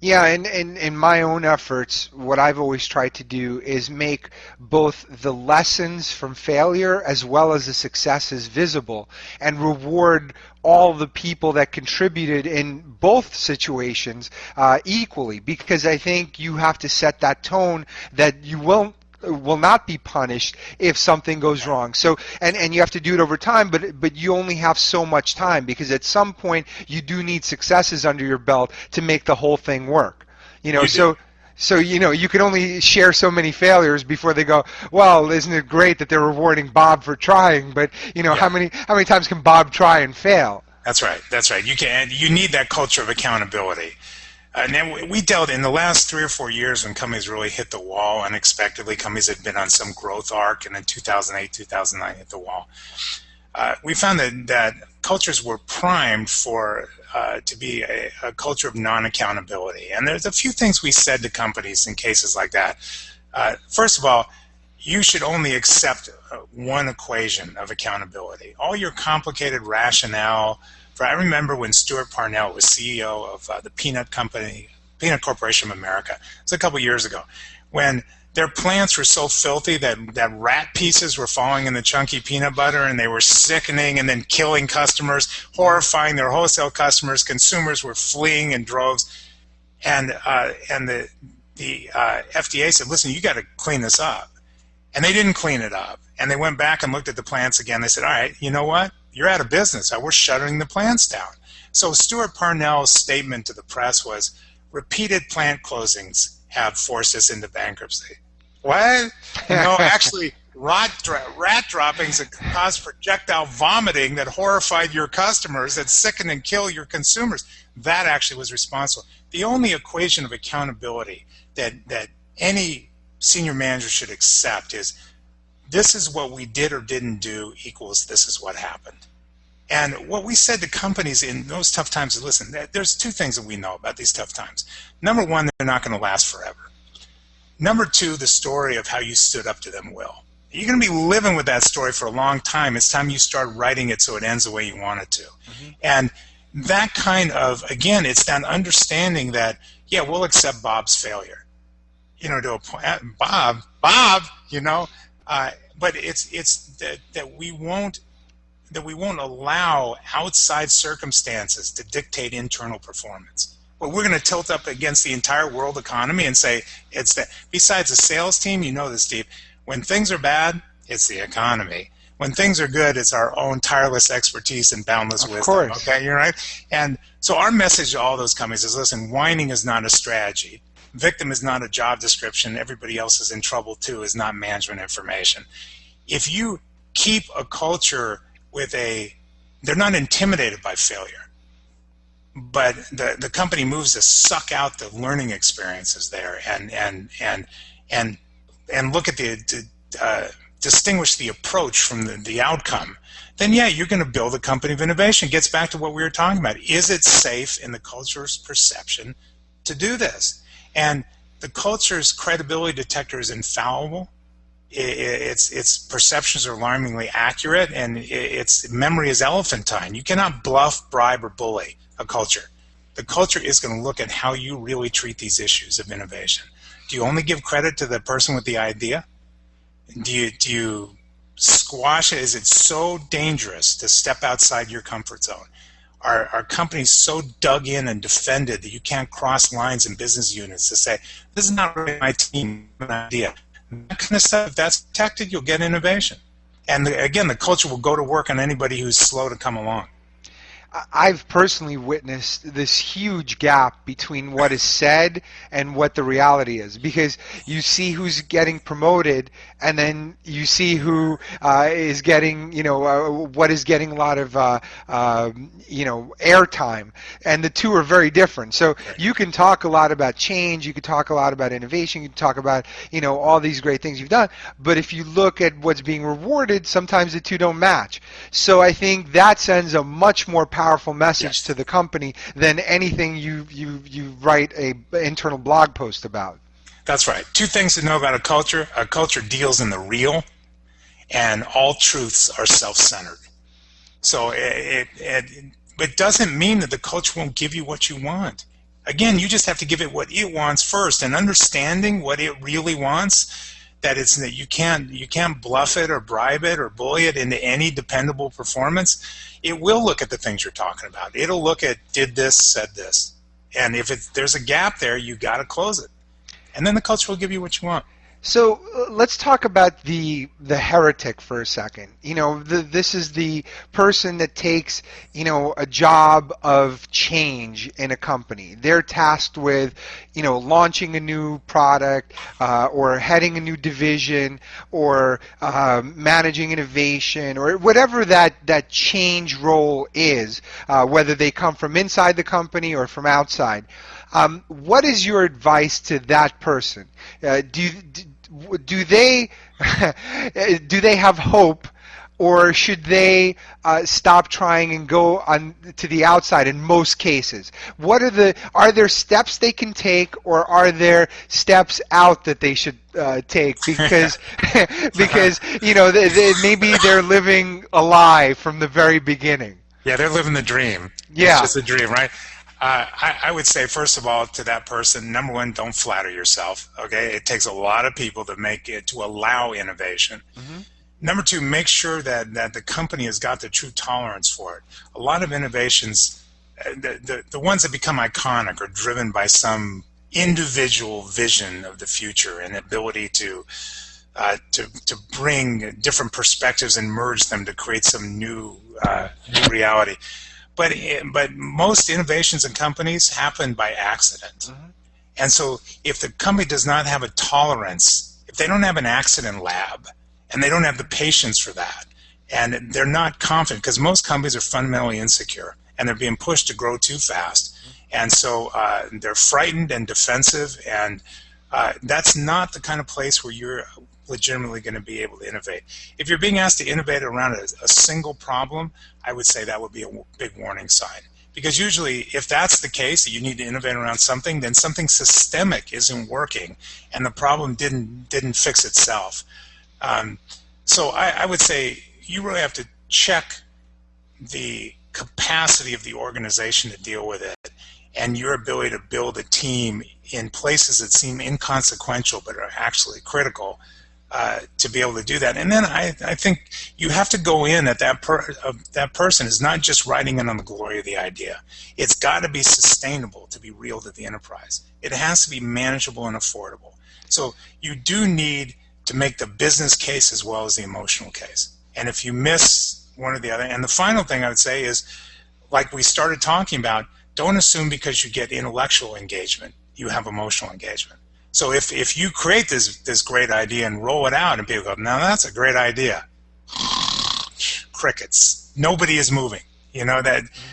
Yeah, and in my own efforts, what I've always tried to do is make both the lessons from failure as well as the successes visible, and reward all the people that contributed in both situations equally, because I think you have to set that tone that you will not be punished if something goes wrong. So and you have to do it over time, but you only have so much time, because at some point you do need successes under your belt to make the whole thing work. So you can only share so many failures before they go, well, isn't it great that they're rewarding Bob for trying, but how many times can Bob try and fail? That's right. You need that culture of accountability. And then we dealt in the last 3 or 4 years when companies really hit the wall unexpectedly. Companies had been on some growth arc, and in 2008, 2009 hit the wall. We found that cultures were primed to be a culture of non-accountability. And there's a few things we said to companies in cases like that. First of all, you should only accept one equation of accountability. All your complicated rationale. I remember when Stuart Parnell was CEO of the Peanut Corporation of America. It was a couple years ago, when their plants were so filthy that rat pieces were falling in the chunky peanut butter, and they were sickening and then killing customers, horrifying their wholesale customers. Consumers were fleeing in droves, and the FDA said, "Listen, you got to clean this up," and they didn't clean it up. And they went back and looked at the plants again. They said, "All right, you know what? You're out of business. We're shuttering the plants down." So Stuart Parnell's statement to the press was, "Repeated plant closings have forced us into bankruptcy." What? No, actually, rat droppings that caused projectile vomiting that horrified your customers, that sickened and killed your consumers, that actually was responsible. The only equation of accountability that any senior manager should accept is, this is what we did or didn't do equals this is what happened. And what we said to companies in those tough times is, listen, there's two things that we know about these tough times. Number one, they're not going to last forever. Number two, the story of how you stood up to them will. You're going to be living with that story for a long time. It's time you start writing it so it ends the way you want it to. And that kind of, again, it's that understanding that, yeah, we'll accept Bob's failure. To a point, Bob, but it's that we won't allow outside circumstances to dictate internal performance. Well, we're going to tilt up against the entire world economy and say it's that. Besides a sales team, you know this, Steve, when things are bad, it's the economy. When things are good, it's our own tireless expertise and boundless wisdom. Of course. Okay, you're right. And so our message to all those companies is, listen, whining is not a strategy. Victim is not a job description. Everybody else is in trouble too is not management information. If you keep a culture they're not intimidated by failure, but the company moves to suck out the learning experiences there and look at distinguish the approach from the outcome, then yeah, you're going to build a company of innovation. It gets back to what we were talking about. Is it safe in the culture's perception to do this? And the culture's credibility detector is infallible. Its perceptions are alarmingly accurate, and its memory is elephantine. You cannot bluff, bribe, or bully a culture. The culture is going to look at how you really treat these issues of innovation. Do you only give credit to the person with the idea? Do you squash it? Is it so dangerous to step outside your comfort zone? Are companies so dug in and defended that you can't cross lines in business units to say, this is not really my team idea? That kind of stuff, if that's protected, you'll get innovation. And again, the culture will go to work on anybody who's slow to come along. I've personally witnessed this huge gap between what is said and what the reality is, because you see who's getting promoted, and then you see who is getting, what is getting a lot of, airtime, and the two are very different. So you can talk a lot about change, you can talk a lot about innovation, you can talk about, all these great things you've done, but if you look at what's being rewarded, sometimes the two don't match. So I think that sends a much more powerful message to the company than anything you write a internal blog post about. That's right. Two things to know about a culture. A culture deals in the real, and all truths are self-centered. So it doesn't mean that the culture won't give you what you want. Again, you just have to give it what it wants first, and understanding what it really wants, that you can't bluff it or bribe it or bully it into any dependable performance. It will look at the things you're talking about. It'll look at did this, said this. And if there's a gap there, you got to close it. And then the culture will give you what you want. So let's talk about the heretic for a second. This is the person that takes, a job of change in a company. They're tasked with, launching a new product or heading a new division or managing innovation or whatever that change role is, whether they come from inside the company or from outside. What is your advice to that person? Do they have hope, or should they stop trying and go on to the outside in most cases? Are there steps they can take, or are there steps out that they should take because maybe they're living a lie from the very beginning? Yeah, they're living the dream. Yeah. It's just a dream, right? I would say, first of all, to that person, number one, don't flatter yourself. Okay, it takes a lot of people to allow innovation. Mm-hmm. Number two, make sure that the company has got the true tolerance for it. A lot of innovations, the ones that become iconic, are driven by some individual vision of the future and ability to bring different perspectives and merge them to create some new reality. But most innovations in companies happen by accident. Mm-hmm. And so if the company does not have a tolerance, if they don't have an accident lab, and they don't have the patience for that, and they're not confident, because most companies are fundamentally insecure, and they're being pushed to grow too fast. And so they're frightened and defensive, and that's not the kind of place where you're legitimately going to be able to innovate. If you're being asked to innovate around a single problem, I would say that would be a big warning sign. Because usually, if that's the case, that you need to innovate around something, then something systemic isn't working, and the problem didn't fix itself. So I would say you really have to check the capacity of the organization to deal with it and your ability to build a team in places that seem inconsequential but are actually critical to be able to do that. And then I think you have to go in at that person is not just riding in on the glory of the idea. It's got to be sustainable to be real to the enterprise. It has to be manageable and affordable. So you do need to make the business case as well as the emotional case. And if you miss one or the other, and the final thing I would say is, like we started talking about, don't assume because you get intellectual engagement, you have emotional engagement. So if you create this great idea and roll it out and people go, now that's a great idea, crickets. Nobody is moving. You know,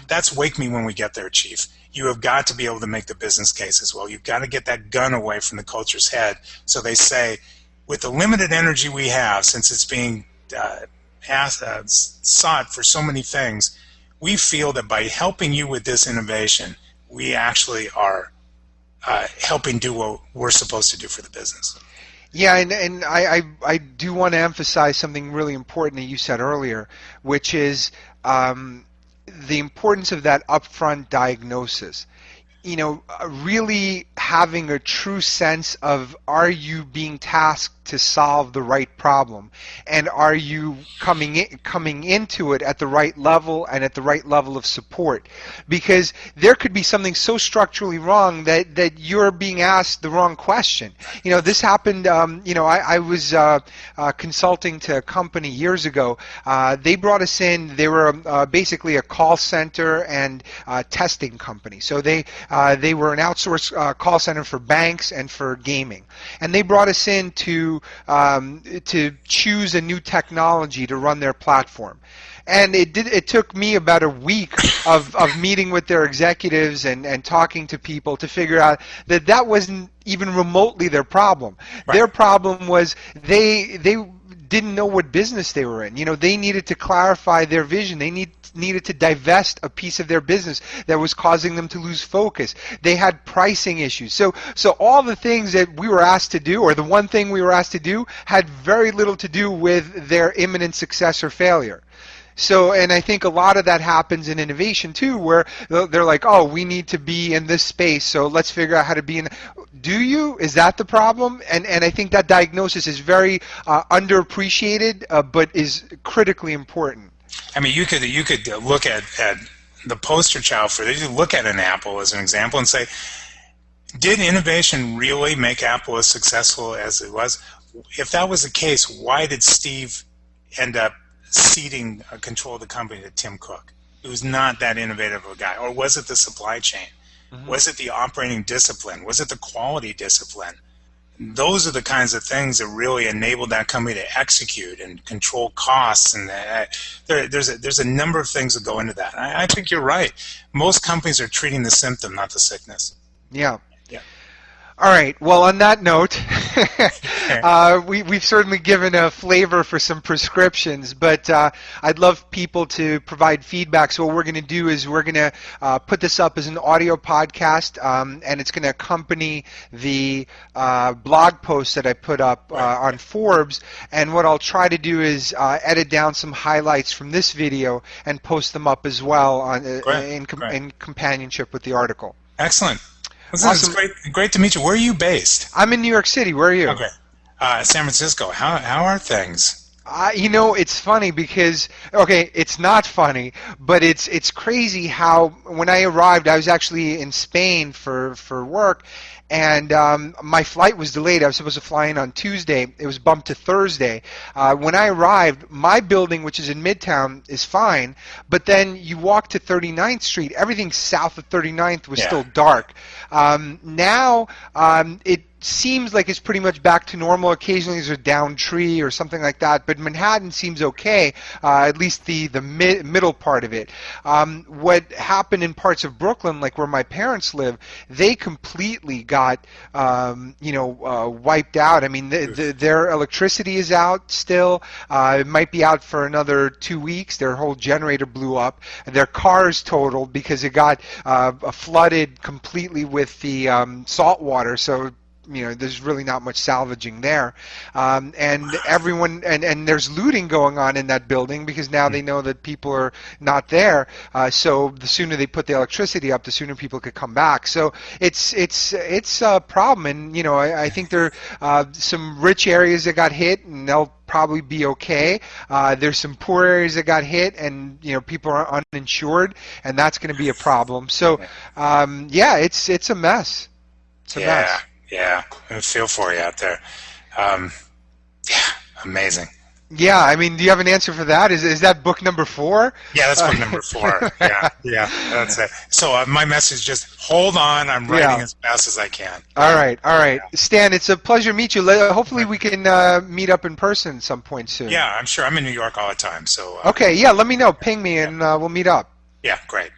that's wake me when we get there, Chief. You have got to be able to make the business case as well. You've got to get that gun away from the culture's head. So they say, with the limited energy we have, since it's being sought for so many things, we feel that by helping you with this innovation, we actually are helping do what we're supposed to do for the business. Yeah, and I do want to emphasize something really important that you said earlier, which is the importance of that upfront diagnosis. You know, really having a true sense of, are you being tasked to solve the right problem, and are you coming into it at the right level and at the right level of support? Because there could be something so structurally wrong that you're being asked the wrong question. You know, this happened. You know, I was consulting to a company years ago. They brought us in. They were basically a call center and testing company. So they were an outsourced call center for banks and for gaming, and they brought us in to choose a new technology to run their platform. And it took me about a week of meeting with their executives and talking to people to figure out that wasn't even remotely their problem. Right. Their problem was they didn't know what business they were in. You know, they needed to clarify their vision. They needed to divest a piece of their business that was causing them to lose focus. They had pricing issues. So all the things that we were asked to do, or the one thing we were asked to do, had very little to do with their imminent success or failure. So, and I think a lot of that happens in innovation too, where they're like, oh, we need to be in this space, so let's figure out how to be in. Do you? Is that the problem? And I think that diagnosis is very underappreciated, but is critically important. I mean, you could look at the poster child for this. You look at an Apple as an example and say, did innovation really make Apple as successful as it was? If that was the case, why did Steve end up ceding control of the company to Tim Cook? It was not that innovative of a guy. Or was it the supply chain? Mm-hmm. Was it the operating discipline? Was it the quality discipline? Those are the kinds of things that really enabled that company to execute and control costs. And there's a number of ththings that go into that. I think you're right. Most companies are treating the symptom, not the sickness. Yeah. All right. Well, on that note, we've certainly given a flavor for some prescriptions, but I'd love people to provide feedback. So what we're going to do is we're going to put this up as an audio podcast, and it's going to accompany the blog post that I put up on Forbes. And what I'll try to do is edit down some highlights from this video and post them up as well in companionship with the article. Excellent. Awesome. It's great to meet you. Where are you based? I'm in New York City. Where are you? Okay. San Francisco. How are things? You know, it's funny because, okay, it's not funny, but it's crazy how when I arrived, I was actually in Spain for work, and my flight was delayed. I was supposed to fly in on Tuesday. It was bumped to Thursday. When I arrived, my building, which is in Midtown, is fine, but then you walk to 39th Street, everything south of 39th was still dark. Now it seems like it's pretty much back to normal. Occasionally there's a downed tree or something like that, but Manhattan seems okay, at least the middle part of it. What happened in parts of Brooklyn, like where my parents live, they completely got wiped out. I mean, their electricity is out still. It might be out for another 2 weeks. Their whole generator blew up. Their cars totaled because it got flooded completely with the salt water. So there's really not much salvaging there, and everyone and there's looting going on in that building because now they know that people are not there. So the sooner they put the electricity up, the sooner people could come back. So it's a problem, and I think there are some rich areas that got hit, and they'll probably be okay. There's some poor areas that got hit, and people are uninsured, and that's going to be a problem. So it's a mess. It's a mess. Yeah, I feel for you out there. Amazing. Yeah, I mean, do you have an answer for that? Is that book number 4? Yeah, that's book number 4. Yeah, that's it. So my message, just hold on. I'm writing as fast as I can. All right. Yeah. Stan, it's a pleasure to meet you. Hopefully we can meet up in person at some point soon. Yeah, I'm sure. I'm in New York all the time. So okay, yeah, let me know. Ping me, and we'll meet up. Yeah, great.